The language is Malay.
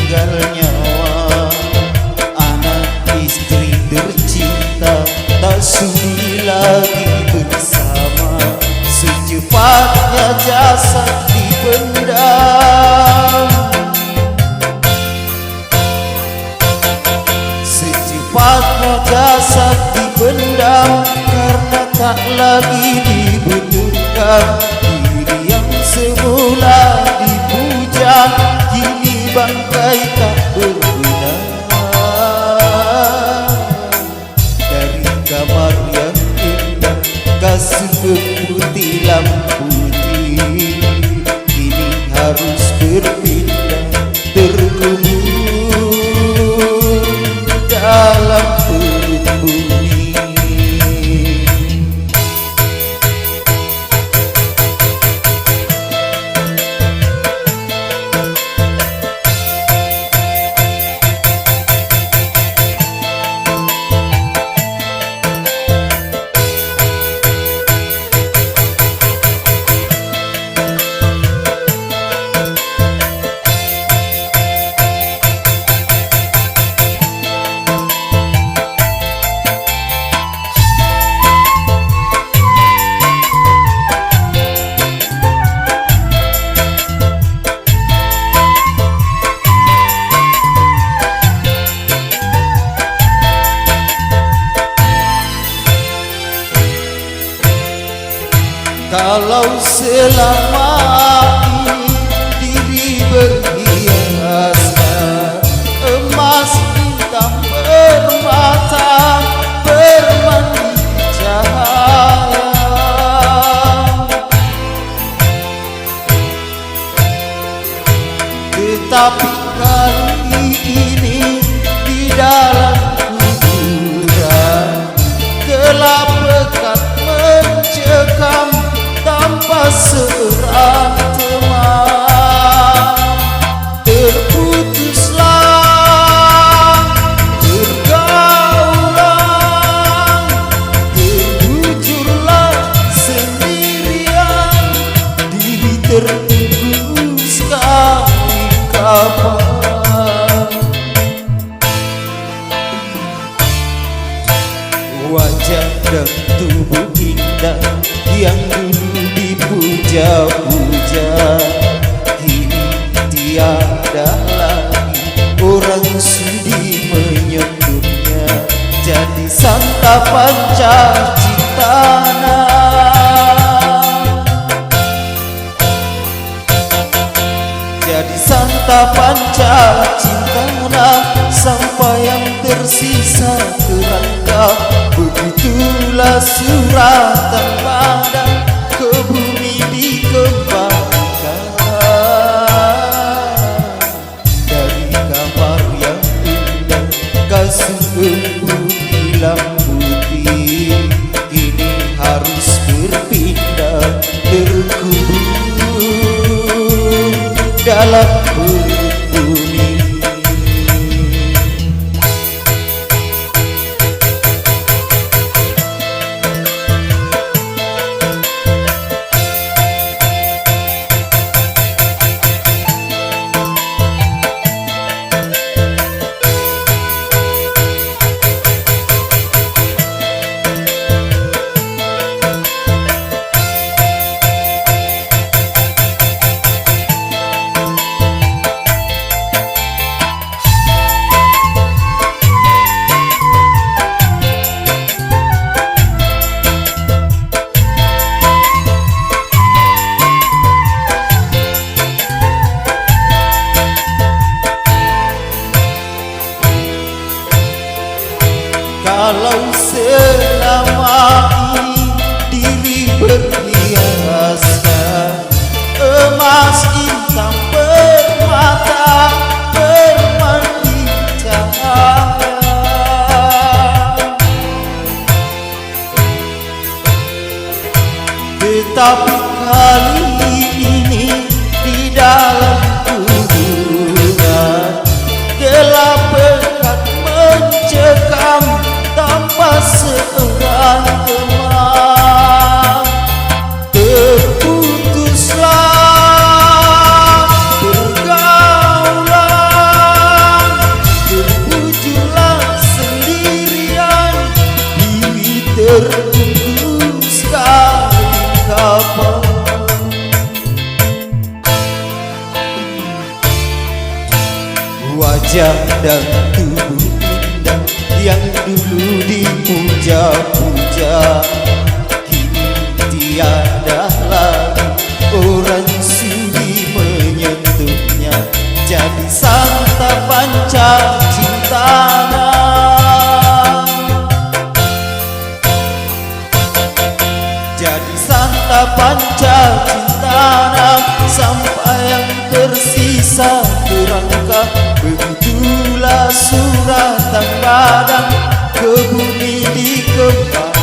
tinggal nyawa. Anak istri tercinta tak sudi lagi bersama. Secepatnya jasad dipendam, secepatnya jasad dipendam, karena tak lagi dibutuhkan. Diri yang semula dipuja kini bangkai tak berguna. Dari kamar yang indah kasut putih lampu kini harus berpindah, terkubur dalam perut bumi. Kalau selama ini diri berhiaskan emas, bintang, permata, bermandi cahaya, tetapi kali ini di dalam kuburan gelap pekat mencekam tanpa seorang teman. Terputuslah pergaulan, terbujurlah sendirian, diri tertunggu sekali kapan. Wajah dan tubuh indah yang dulu dipuja-puja kini tiada lagi orang sudi menyentuhnya. Jadi santapan caci tanah, jadi santapan caci tanah, sampai yang tersisa kerangka. Begitulah suratan padam ke bumi dikembalikan. Dari kamar yang indah kasut putih lampu kini harus berpindah, terkubur dalam perut bumi. wajah dan tubuh indah yang dulu dipuja-puja, kini tiada lagi orang sudi menyentuhnya. Jadi santapan cintana, jadi santapan cintana, sampai yang tersisa kerangka. Begitulah suratan badan ke bumi dikembang.